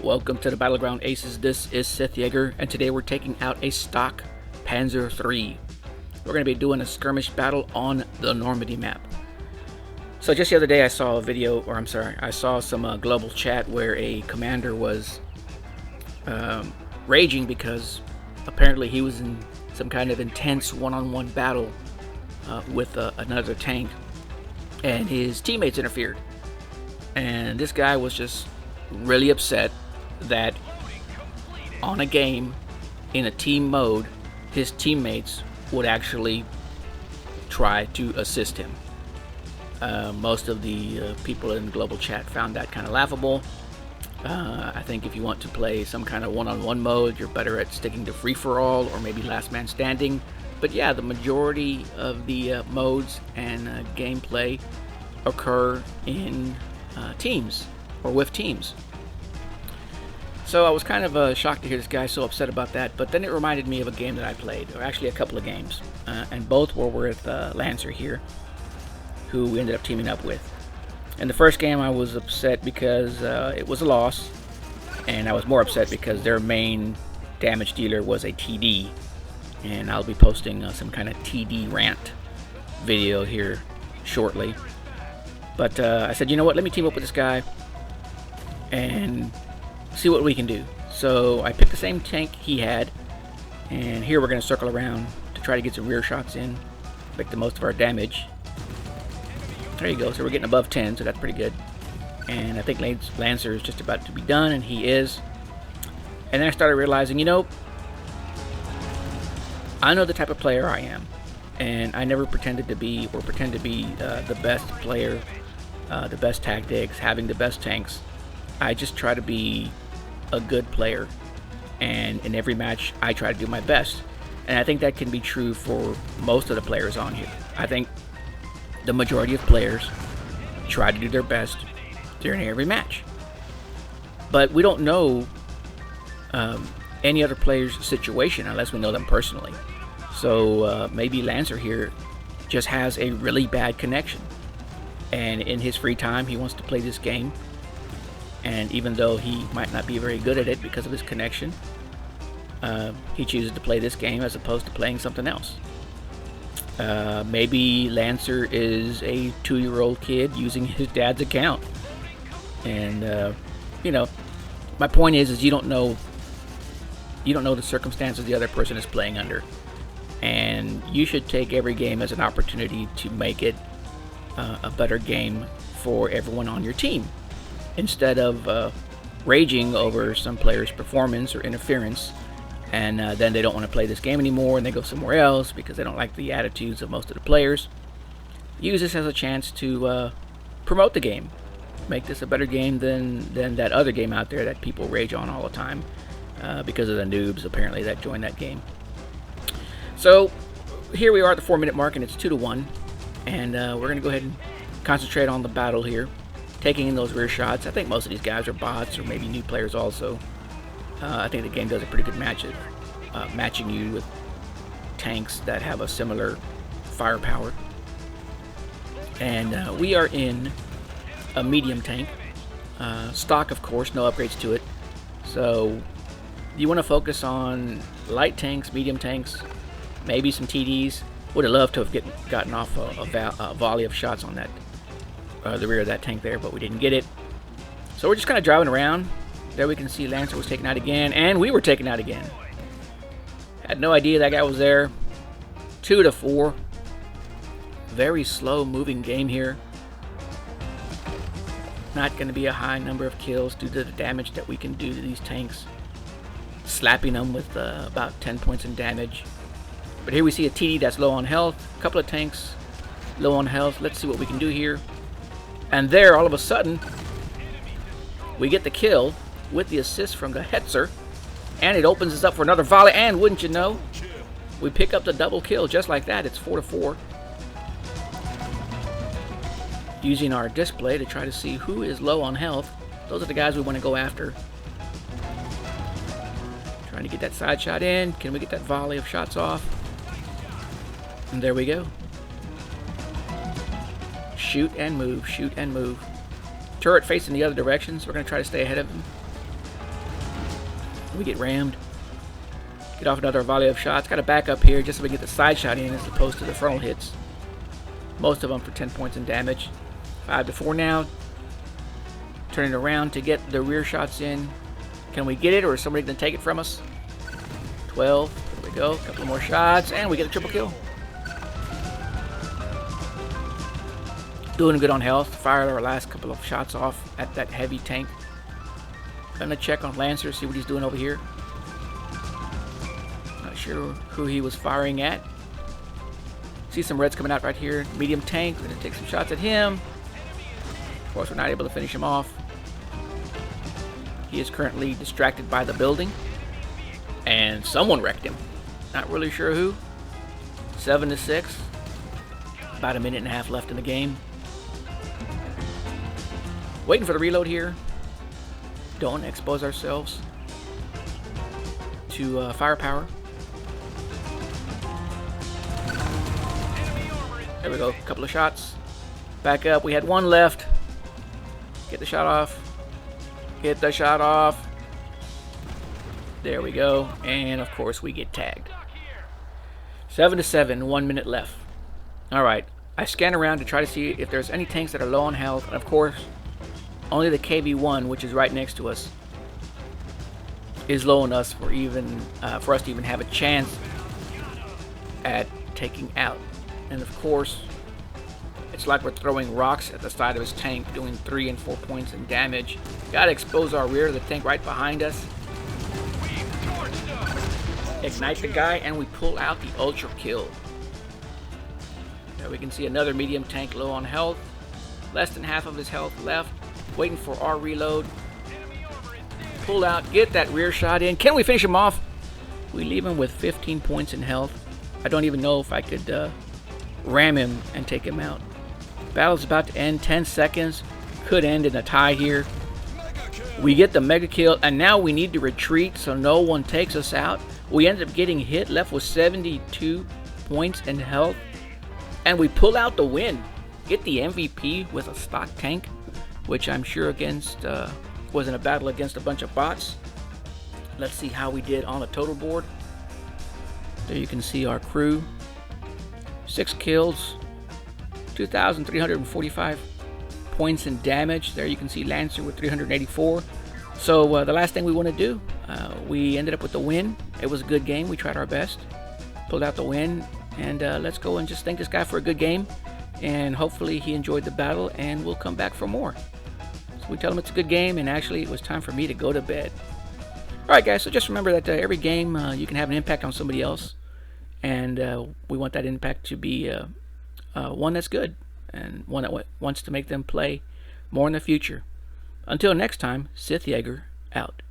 Welcome to the Battleground Aces. This is SithJaeger, and today we're taking out a stock Panzer III. We're going to be doing a skirmish battle on the Normandy map. So just the other day I saw a video, I saw some global chat where a commander was raging because apparently he was in some kind of intense one-on-one battle with another tank, and his teammates interfered. And this guy was just really upset that on a game in a team mode his teammates would actually try to assist him. Most of the people in global chat found that kind of laughable. I think if you want to play some kind of one-on-one mode, you're better at sticking to free-for-all or maybe last man standing. But yeah, the majority of the modes and gameplay occur in teams or with teams. So I was kind of shocked to hear this guy so upset about that, but then it reminded me of a game that I played, or actually a couple of games, and both were with Lancer here, who we ended up teaming up with. In the first game I was upset because it was a loss, and I was more upset because their main damage dealer was a TD, and I'll be posting some kind of TD rant video here shortly. But I said, you know what, let me team up with this guy and see what we can do. So I picked the same tank he had, and here we're going to circle around to try to get some rear shots in, make the most of our damage. There you go, so we're getting above 10, so that's pretty good. And I think Lancer is just about to be done, and he is. And then I started realizing, you know, I know the type of player I am, and I never pretended to be or pretend to be the best player, the best tactics, having the best tanks. I just try to be a good player, and in every match I try to do my best. And I think that can be true for most of the players on here. I think the majority of players try to do their best during every match. But we don't know any other player's situation unless we know them personally. So maybe Lancer here just has a really bad connection, and in his free time he wants to play this game. And even though he might not be very good at it because of his connection, he chooses to play this game as opposed to playing something else. Maybe Lancer is a 2-year-old kid using his dad's account. And you know, my point is you don't know the circumstances the other person is playing under. And you should take every game as an opportunity to make it a better game for everyone on your team, instead of raging over some player's performance or interference, and then they don't want to play this game anymore and they go somewhere else because they don't like the attitudes of most of the players. Use this as a chance to promote the game, make this a better game than that other game out there that people rage on all the time because of the noobs apparently that join that game. So here we are at the 4-minute mark, and it's 2-1, and we're going to go ahead and concentrate on the battle here, taking in those rear shots. I think most of these guys are bots or maybe new players also. I think the game does a pretty good match at matching you with tanks that have a similar firepower. And we are in a medium tank. Stock, of course, no upgrades to it. So you want to focus on light tanks, medium tanks, maybe some TDs. Would have loved to have gotten off a volley of shots on that the rear of that tank there, but we didn't get it. So we're just kind of driving around. There we can see Lancer was taken out again, and we were taken out again. Had no idea that guy was there. 2-4. Very slow moving game here. Not going to be a high number of kills due to the damage that we can do to these tanks, slapping them with about 10 points in damage. But here we see a TD that's low on health. A couple of tanks low on health. Let's see what we can do here. And there, all of a sudden, we get the kill with the assist from the Hetzer, and it opens us up for another volley, and wouldn't you know, we pick up the double kill just like that. It's 4-4. Using our display to try to see who is low on health. Those are the guys we want to go after. Trying to get that side shot in. Can we get that volley of shots off? And there we go. Shoot and move, shoot and move. Turret facing the other direction, so we're going to try to stay ahead of him. We get rammed. Get off another volley of shots. Got to back up here just so we get the side shot in as opposed to the frontal hits. Most of them for 10 points in damage. 5-4 now. Turning around to get the rear shots in. Can we get it, or is somebody going to take it from us? 12. There we go. A couple more shots, and we get a triple kill. Doing good on health. Fired our last couple of shots off at that heavy tank. Gonna check on Lancer, see what he's doing over here. Not sure who he was firing at. See some reds coming out right here. Medium tank. We're gonna take some shots at him. Of course, we're not able to finish him off. He is currently distracted by the building, and someone wrecked him. Not really sure who. 7-6. About a minute and a half left in the game. Waiting for the reload here. Don't expose ourselves to firepower. There we go. A couple of shots. Back up. We had one left. Get the shot off. Get the shot off. There we go. And of course we get tagged. 7-7. 1 minute left. Alright. I scan around to try to see if there's any tanks that are low on health. And of course, only the KV-1, which is right next to us, is low on us for us to even have a chance at taking out. And of course, it's like we're throwing rocks at the side of his tank, doing 3 and 4 points in damage. Gotta expose our rear, the tank right behind us. Ignite the guy, and we pull out the ultra kill. There we can see another medium tank low on health. Less than half of his health left. Waiting for our reload. Pull out, get that rear shot in. Can we finish him off? We leave him with 15 points in health. I don't even know if I could ram him and take him out. Battle's about to end. 10 seconds. Could end in a tie here. We get the mega kill, and now we need to retreat so no one takes us out. We ended up getting hit, left with 72 points in health, and we pull out the win. Get the MVP with a stock tank, which I'm sure was in a battle against a bunch of bots. Let's see how we did on the total board. There you can see our crew. 6 kills, 2,345 points in damage. There you can see Lancer with 384. So the last thing we want to do, we ended up with the win. It was a good game. We tried our best, pulled out the win, and let's go and just thank this guy for a good game. And hopefully he enjoyed the battle, and we'll come back for more. So we tell him it's a good game, and actually it was time for me to go to bed. Alright guys, so just remember that every game you can have an impact on somebody else, and we want that impact to be one that's good, and one that wants to make them play more in the future. Until next time, SithJaeger out.